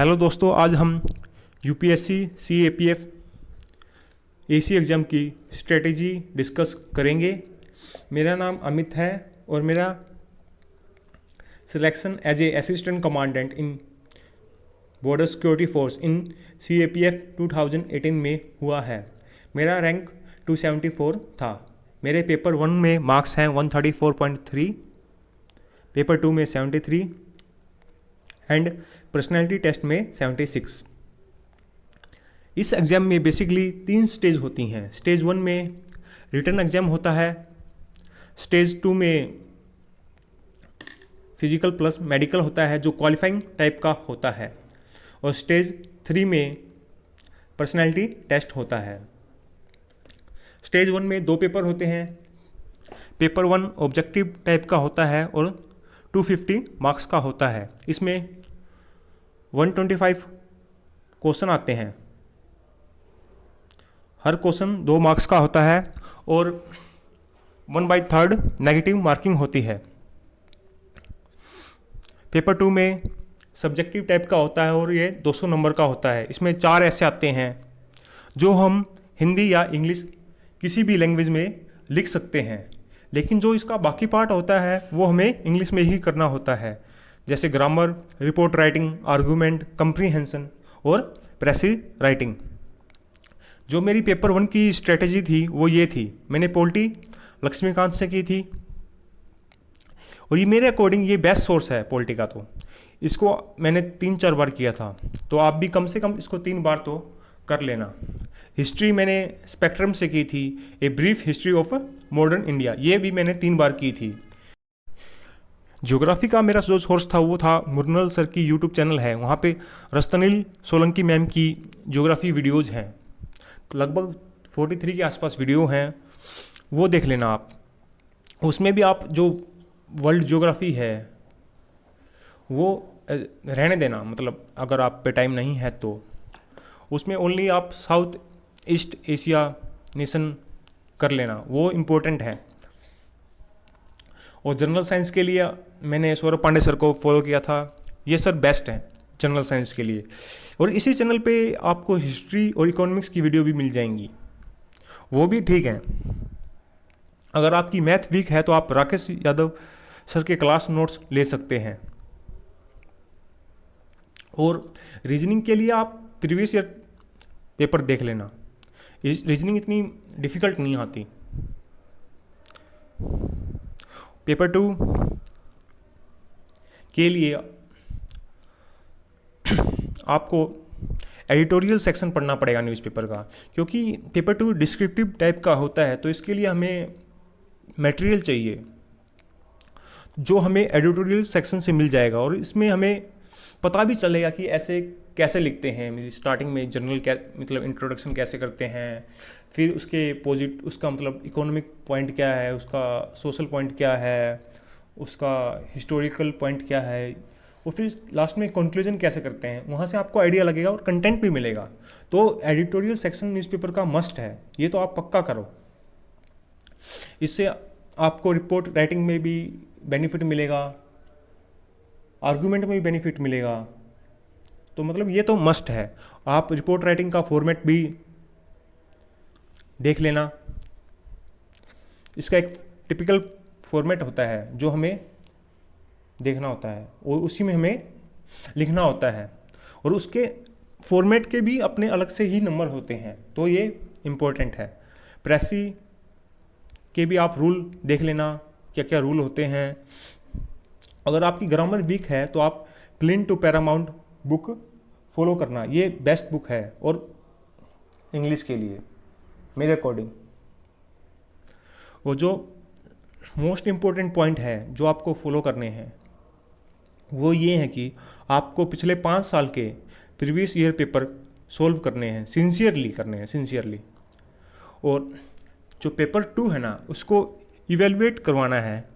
Hello दोस्तों, आज हम यूपीएससी सीएपीएफ एसी एग्ज़ाम की स्ट्रेटेजी डिस्कस करेंगे। मेरा नाम अमित है और मेरा selection as a assistant commandant in Border Security Force in CAPF 2018 में हुआ है। मेरा रैंक 274 था। मेरे पेपर 1 में मार्क्स हैं 134.3, पेपर 2 में 73 एंड पर्सनैलिटी टेस्ट में 76। इस एग्ज़ाम में बेसिकली 3 स्टेज होती हैं। स्टेज 1 में रिटन एग्ज़ाम होता है, स्टेज 2 में फिजिकल प्लस मेडिकल होता है जो क्वालिफाइंग टाइप का होता है, और स्टेज 3 में पर्सनैलिटी टेस्ट होता है। स्टेज 1 में 2 पेपर होते हैं। पेपर 1 ऑब्जेक्टिव टाइप का होता है और 250 मार्क्स का होता है। इसमें 125 क्वेश्चन आते हैं। हर क्वेश्चन 2 मार्क्स का होता है और 1/3 नेगेटिव मार्किंग होती है। पेपर 2 में सब्जेक्टिव टाइप का होता है और ये 200 नंबर का होता है। इसमें 4 ऐसे आते हैं जो हम हिंदी या इंग्लिश किसी भी लैंग्वेज में लिख सकते हैं, लेकिन जो इसका बाकी पार्ट होता है वो हमें इंग्लिश में ही करना होता है, जैसे grammar, report writing, argument, comprehension और प्रेसी राइटिंग। जो मेरी पेपर 1 की स्ट्रेटेजी थी वो ये थी, मैंने पॉलिटी लक्ष्मीकांत से की थी और ये मेरे अकॉर्डिंग ये बेस्ट सोर्स है पॉलिटी का। तो इसको मैंने 3-4 बार किया था, तो आप भी कम से कम इसको 3 बार तो कर लेना। हिस्ट्री मैंने स्पेक्ट्रम से की थी, a brief history of modern India, ये भी मैंने 3 बार की थी। ज्योग्राफी का मेरा जो सोर्स था वो था मुरनल सर की यूट्यूब चैनल है, वहाँ पे रस्तनील सोलंकी मैम की ज्योग्राफी वीडियोज़ हैं, लगभग 43 के आसपास वीडियो हैं, वो देख लेना आप। उसमें भी आप जो वर्ल्ड ज्योग्राफी है वो रहने देना, मतलब अगर आप पे टाइम नहीं है तो उसमें ओनली आप साउथ ईस्ट एशिया नेशन कर लेना, वो इम्पोर्टेंट है। और जनरल साइंस के लिए मैंने सौरभ पांडे सर को फॉलो किया था, ये सर बेस्ट हैं जनरल साइंस के लिए। और इसी चैनल पे आपको हिस्ट्री और इकोनॉमिक्स की वीडियो भी मिल जाएंगी, वो भी ठीक हैं। अगर आपकी मैथ वीक है तो आप राकेश यादव सर के क्लास नोट्स ले सकते हैं। और रीजनिंग के लिए आप प्रीवियस ईयर पेपर देख लेना, रीजनिंग इतनी डिफ़िकल्ट नहीं आती। पेपर 2 के लिए आपको एडिटोरियल सेक्शन पढ़ना पड़ेगा न्यूज़पेपर का, क्योंकि पेपर 2 डिस्क्रिप्टिव टाइप का होता है, तो इसके लिए हमें मटेरियल चाहिए जो हमें एडिटोरियल सेक्शन से मिल जाएगा। और इसमें हमें पता भी चलेगा कि ऐसे कैसे लिखते हैं, स्टार्टिंग में जनरल मतलब इंट्रोडक्शन कैसे करते हैं, फिर उसका मतलब इकोनॉमिक पॉइंट क्या है, उसका सोशल पॉइंट क्या है, उसका हिस्टोरिकल पॉइंट क्या है, और फिर लास्ट में कंक्लूजन कैसे करते हैं। वहाँ से आपको आइडिया लगेगा और कंटेंट भी मिलेगा। तो एडिटोरियल सेक्शन न्यूज़पेपर का मस्ट है, ये तो आप पक्का करो। इससे आपको रिपोर्ट राइटिंग में भी बेनिफिट मिलेगा, आर्गूमेंट में भी बेनिफिट मिलेगा। तो मतलब ये तो मस्ट है। आप रिपोर्ट राइटिंग का फॉर्मेट भी देख लेना, इसका एक टिपिकल फॉर्मेट होता है जो हमें देखना होता है और उसी में हमें लिखना होता है, और उसके फॉर्मेट के भी अपने अलग से ही नंबर होते हैं, तो ये इम्पोर्टेंट है। प्रेसी के भी आप रूल देख लेना, क्या क्या रूल होते हैं। अगर आपकी ग्रामर वीक है तो आप प्लिन टू पैरामाउंट बुक फॉलो करना, ये बेस्ट बुक है और इंग्लिश के लिए मेरे अकॉर्डिंग। वो जो मोस्ट इम्पोर्टेंट पॉइंट है जो आपको फॉलो करने हैं वो ये है कि आपको पिछले 5 साल के प्रीवियस ईयर पेपर सोल्व करने हैं, सिंसियरली करने हैं, सिंसियरली। और जो पेपर 2 है ना, उसको इवेलुएट करवाना है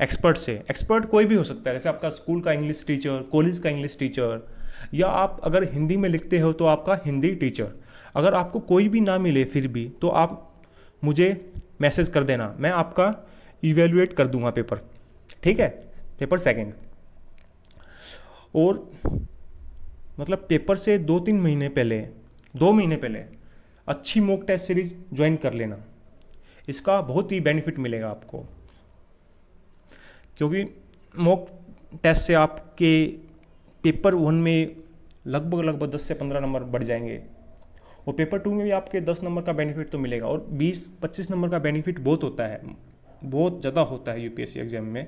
एक्सपर्ट से। एक्सपर्ट कोई भी हो सकता है, जैसे आपका स्कूल का इंग्लिश टीचर, कॉलेज का इंग्लिश टीचर, या आप अगर हिंदी में लिखते हो तो आपका हिंदी टीचर। अगर आपको कोई भी ना मिले फिर भी तो आप मुझे मैसेज कर देना, मैं आपका इवेलुएट कर दूंगा पेपर, ठीक है, पेपर 2। और मतलब पेपर से 2-3 महीने पहले, 2 महीने पहले अच्छी मॉक टेस्ट सीरीज ज्वाइन कर लेना। इसका बहुत ही बेनिफिट मिलेगा आपको, क्योंकि मॉक टेस्ट से आपके पेपर 1 में लगभग 10 से 15 नंबर बढ़ जाएंगे, और पेपर 2 में भी आपके 10 नंबर का बेनिफिट तो मिलेगा, और 20-25 नंबर का बेनिफिट बहुत होता है, बहुत ज़्यादा होता है यूपीएससी एग्जाम में।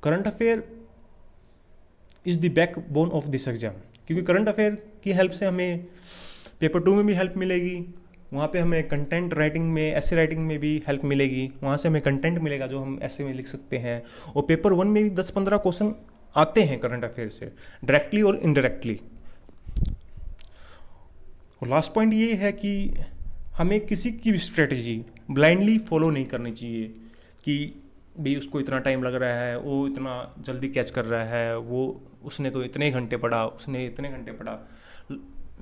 Current affair is the backbone of this exam, क्योंकि करंट अफेयर की हेल्प से हमें पेपर 2 में भी हेल्प मिलेगी, वहाँ पे हमें कंटेंट राइटिंग में, ऐसे राइटिंग में भी हेल्प मिलेगी, वहाँ से हमें कंटेंट मिलेगा जो हम ऐसे में लिख सकते हैं, और पेपर 1 में भी 10-15 क्वेश्चन आते हैं करंट अफेयर से, डायरेक्टली और इनडायरेक्टली। और लास्ट पॉइंट ये है कि हमें किसी की भी स्ट्रेटजी ब्लाइंडली फॉलो नहीं करनी चाहिए कि भाई उसको इतना टाइम लग रहा है, वो इतना जल्दी कैच कर रहा है, उसने तो इतने घंटे पढ़ा, उसने इतने घंटे पढ़ा।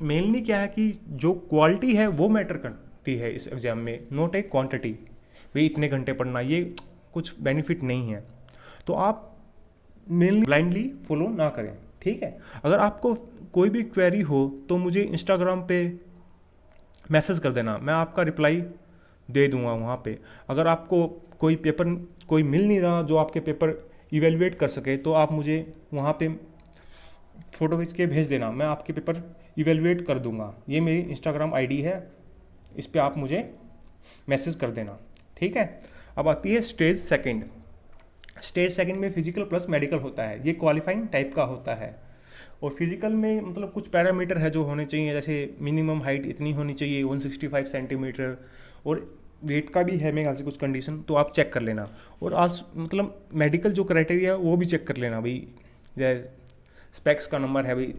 मेनली क्या है कि जो क्वालिटी है वो मैटर करती है इस एग्ज़ाम में, नॉट ए क्वांटिटी। भाई इतने घंटे पढ़ना, ये कुछ बेनिफिट नहीं है। तो आप मेनली ब्लाइंडली फॉलो ना करें, ठीक है। अगर आपको कोई भी क्वेरी हो तो मुझे इंस्टाग्राम पे मैसेज कर देना, मैं आपका रिप्लाई दे दूंगा वहाँ पे। अगर आपको कोई मिल नहीं रहा जो आपके पेपर इवेलुएट कर सके, तो आप मुझे वहाँ पे फ़ोटो खींच के भेज देना, मैं आपके पेपर इवेलुएट कर दूंगा। ये मेरी इंस्टाग्राम आईडी है, इस पर आप मुझे मैसेज कर देना, ठीक है। अब आती है स्टेज सेकंड। स्टेज सेकंड में फिजिकल प्लस मेडिकल होता है, ये क्वालिफाइंग टाइप का होता है। और फिजिकल में मतलब कुछ पैरामीटर है जो होने चाहिए, जैसे मिनिमम हाइट इतनी होनी चाहिए 165 सेंटीमीटर, और वेट का भी है मेरे ख्याल से कुछ कंडीशन, तो आप चेक कर लेना। और आज मतलब मेडिकल जो क्राइटेरिया वो भी चेक कर लेना भाई, जैसे स्पेक्स का नंबर है भाई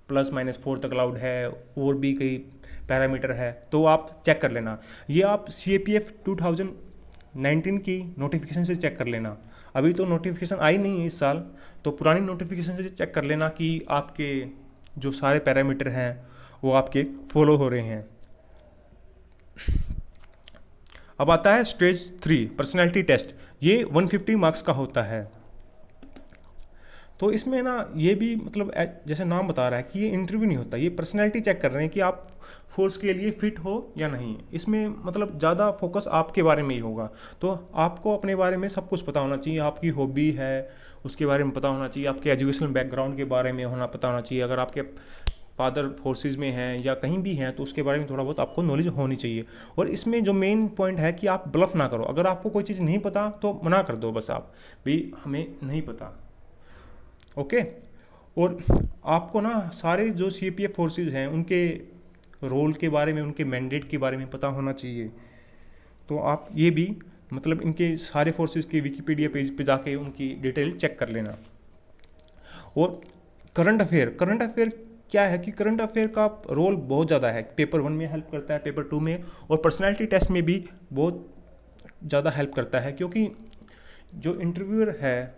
+-4 तक अलाउड है, और भी कई पैरामीटर है, तो आप चेक कर लेना। ये आप CAPF 2019 की नोटिफिकेशन से चेक कर लेना। अभी तो नोटिफिकेशन आई नहीं है इस साल, तो पुरानी नोटिफिकेशन से चेक कर लेना कि आपके जो सारे पैरामीटर हैं वो आपके फॉलो हो रहे हैं। अब आता है स्टेज 3 पर्सनैलिटी टेस्ट। ये 150 मार्क्स का होता है। तो इसमें ना ये भी मतलब जैसे नाम बता रहा है कि ये इंटरव्यू नहीं होता, ये पर्सनैलिटी चेक कर रहे हैं कि आप फोर्स के लिए फिट हो या नहीं। इसमें मतलब ज़्यादा फोकस आपके बारे में ही होगा, तो आपको अपने बारे में सब कुछ पता होना चाहिए। आपकी हॉबी है उसके बारे में पता होना चाहिए, आपके एजुकेशनल बैकग्राउंड के बारे में पता होना चाहिए। अगर आपके फादर फोर्सेस में हैं या कहीं भी हैं तो उसके बारे में थोड़ा बहुत आपको नॉलेज होनी चाहिए। और इसमें जो मेन पॉइंट है कि आप ब्लफ ना करो। अगर आपको कोई चीज़ नहीं पता तो मना कर दो, बस आप भाई हमें नहीं पता, ओके। और आपको ना सारे जो CPF फोर्सेस हैं उनके रोल के बारे में, उनके मैंडेट के बारे में पता होना चाहिए। तो आप ये भी मतलब इनके सारे फोर्सेस के विकिपीडिया पेज पे जाके उनकी डिटेल चेक कर लेना। और करंट अफेयर क्या है कि करंट अफेयर का रोल बहुत ज़्यादा है। पेपर 1 में हेल्प करता है, पेपर 2 में, और पर्सनैलिटी टेस्ट में भी बहुत ज़्यादा हेल्प करता है। क्योंकि जो इंटरव्यूअर है,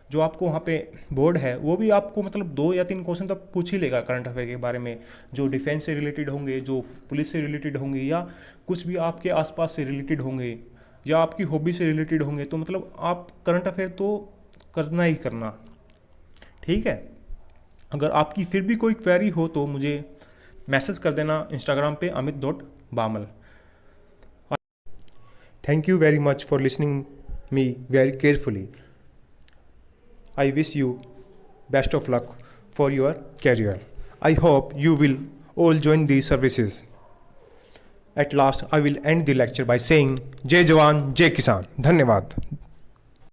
जो आपको वहाँ पे बोर्ड है, वो भी आपको मतलब 2 या 3 क्वेश्चन तक पूछ ही लेगा करंट अफेयर के बारे में, जो डिफेंस से रिलेटेड होंगे, जो पुलिस से रिलेटेड होंगे, या कुछ भी आपके आसपास से रिलेटेड होंगे, या आपकी हॉबी से रिलेटेड होंगे। तो मतलब आप करंट अफेयर तो करना ही करना, ठीक है। अगर आपकी फिर भी कोई क्वेरी हो तो मुझे मैसेज कर देना इंस्टाग्राम पे amit.bamal। Thank you very much for listening me very carefully. I wish you best of luck for your career. I hope you will all join these services. At last, I will end the lecture by saying Jai Jawan, Jai Kisan. धन्यवाद।